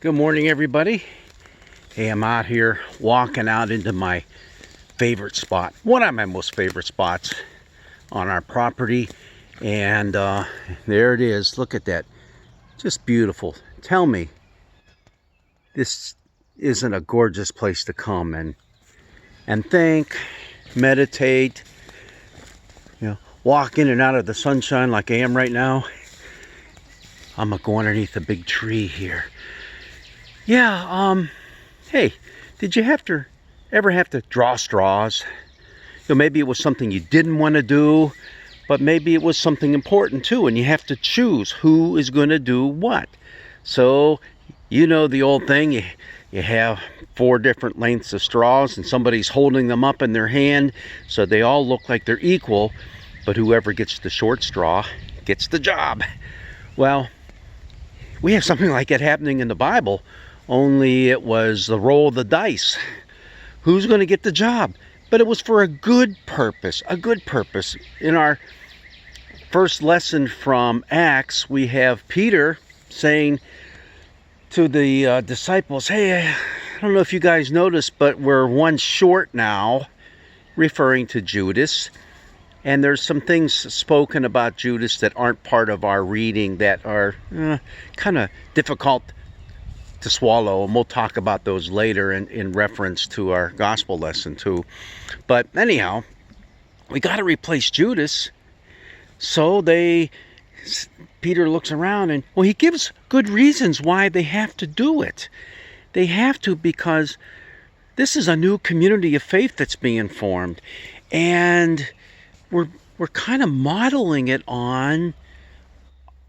Good morning, everybody. Hey, I'm out here walking out into my favorite spot, one of my most favorite spots on our property. And there it is. Look at that. Just beautiful. Tell me, this isn't a gorgeous place to come and think, meditate, walk in and out of the sunshine like I am right now. I'm gonna go underneath a big tree here. Yeah, hey, did you ever have to draw straws? Maybe it was something you didn't want to do, but maybe it was something important too, and you have to choose who is going to do what. So, the old thing, you have 4 different lengths of straws, and somebody's holding them up in their hand, so they all look like they're equal, but whoever gets the short straw gets the job. Well, we have something like that happening in the Bible. Only it was the roll of the dice. Who's going to get the job? But it was for a good purpose, In our first lesson from Acts, we have Peter saying to the disciples, hey, I don't know if you guys noticed, but we're one short now, referring to Judas. And there's some things spoken about Judas that aren't part of our reading that are kind of difficult to swallow, and we'll talk about those later in reference to our gospel lesson too. But anyhow, we got to replace Judas. So Peter looks around and, he gives good reasons why they have to do it. They have to because this is a new community of faith that's being formed, and we're kind of modeling it on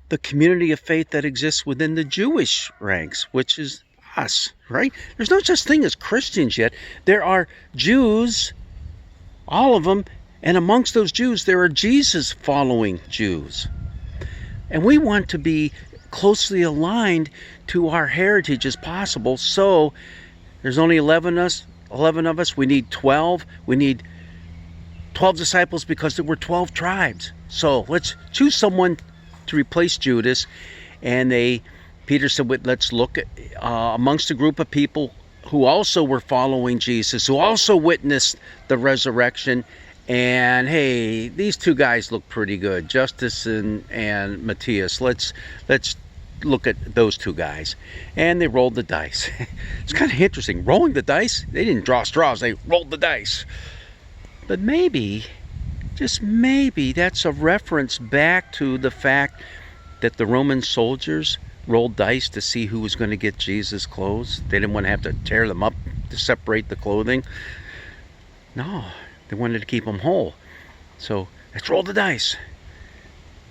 the community of faith that exists within the Jewish ranks, which is us, right? There's no such thing as Christians yet. There are Jews, all of them, and amongst those Jews, there are Jesus-following Jews. And we want to be closely aligned to our heritage as possible. So there's only 11 of us. We need 12. We need 12 disciples because there were 12 tribes. So let's choose someone to replace Judas. And Peter said, let's look at amongst a group of people who also were following Jesus, who also witnessed the resurrection. And hey, these 2 guys look pretty good, Justus and Matthias. Let's look at those 2 guys. And they rolled the dice. It's kind of interesting. Rolling the dice, they didn't draw straws, they rolled the dice. But maybe, just maybe, that's a reference back to the fact that the Roman soldiers rolled dice to see who was going to get Jesus' clothes. They didn't want to have to tear them up to separate the clothing. No, they wanted to keep them whole. So let's roll the dice.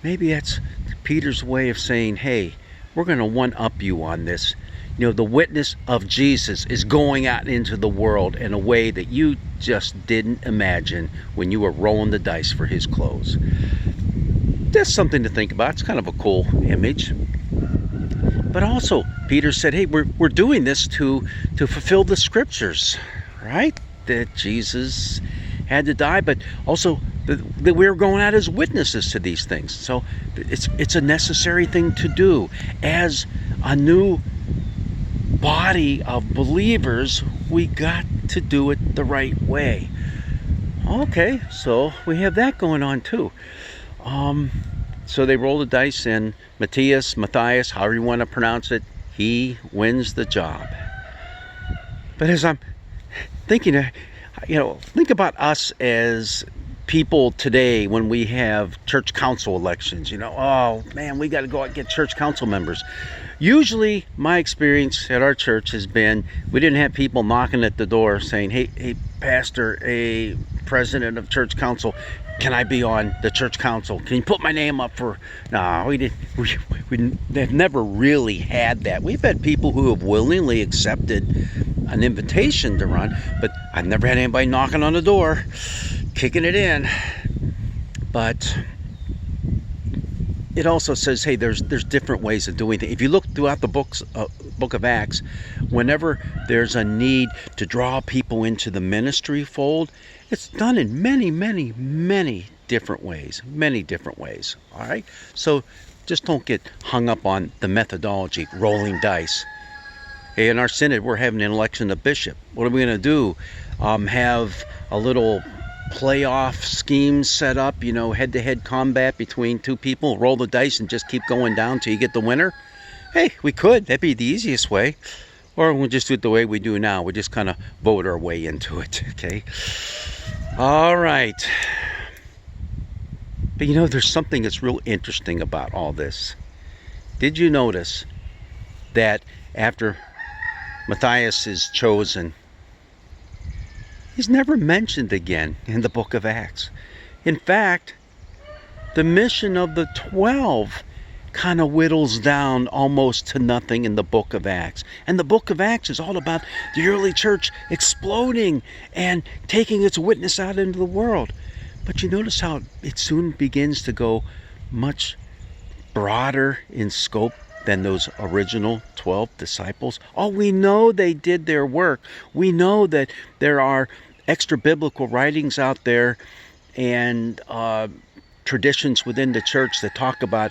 Maybe that's Peter's way of saying, hey, we're going to one-up you on this. The witness of Jesus is going out into the world in a way that you just didn't imagine when you were rolling the dice for his clothes. That's something to think about. It's kind of a cool image. But also, Peter said, hey, we're doing this to fulfill the scriptures, right? That Jesus had to die, but also that we're going out as witnesses to these things. So it's a necessary thing to do. As a new body of believers, we got to do it the right way. Okay, so we have that going on too. So they roll the dice, and Matthias, however you want to pronounce it, he wins the job. But as I'm thinking, think about us as people today when we have church council elections. Oh man, we got to go out and get church council members. Usually my experience at our church has been, we didn't have people knocking at the door saying, hey pastor, a president of church council, can I be on the church council? Can you put my name up for... No, we have never really had that. We've had people who have willingly accepted an invitation to run, but I've never had anybody knocking on the door, kicking it in. But it also says, hey, there's different ways of doing things. If you look throughout the book of Acts, whenever there's a need to draw people into the ministry fold, it's done in many different ways. All right? So just don't get hung up on the methodology, rolling dice. Hey, in our synod, we're having an election of bishop. What are we going to do? Have a little playoff scheme set up, you know, head-to-head combat between two people, roll the dice and just keep going down till you get the winner? Hey, we could. That'd be the easiest way. Or we'll just do it the way we do now. We just kind of vote our way into it, okay? All right. But you know, there's something that's real interesting about all this. Did you notice that after Matthias is chosen, he's never mentioned again in the book of Acts? In fact, the mission of the 12 kind of whittles down almost to nothing in the book of Acts. And the book of Acts is all about the early church exploding and taking its witness out into the world. But you notice how it soon begins to go much broader in scope than those original 12 disciples. Oh, we know they did their work. We know that there are extra biblical writings out there and traditions within the church that talk about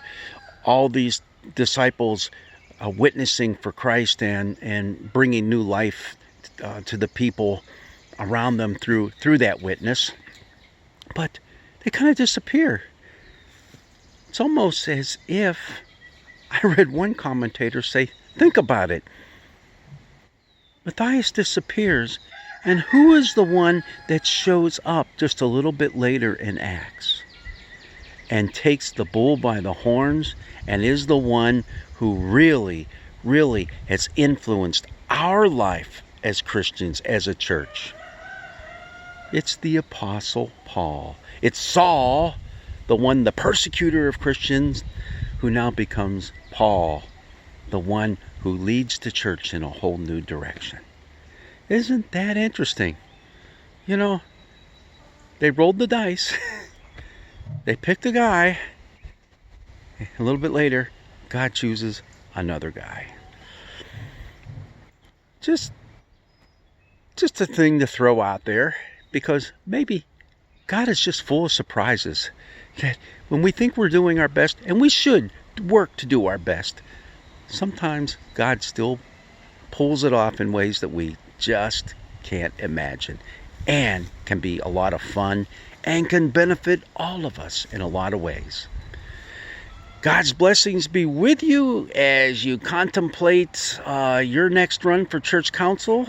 all these disciples witnessing for Christ and bringing new life to the people around them through that witness. But they kind of disappear. It's almost as if, I read one commentator say, think about it. Matthias disappears, and who is the one that shows up just a little bit later in Acts and takes the bull by the horns and is the one who really, really has influenced our life as Christians, as a church? It's the Apostle Paul. It's Saul, the persecutor of Christians, who now becomes Paul, the one who leads the church in a whole new direction. Isn't that interesting? You know, they rolled the dice. They picked a guy. A little bit later, God chooses another guy. Just a thing to throw out there, because maybe God is just full of surprises. That when we think we're doing our best, and we should work to do our best, sometimes God still pulls it off in ways that we just can't imagine, and can be a lot of fun and can benefit all of us in a lot of ways. God's blessings be with you as you contemplate your next run for church council.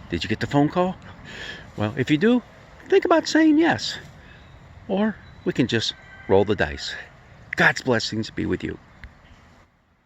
Did you get the phone call? Well, if you do, think about saying yes. Or we can just roll the dice. God's blessings be with you.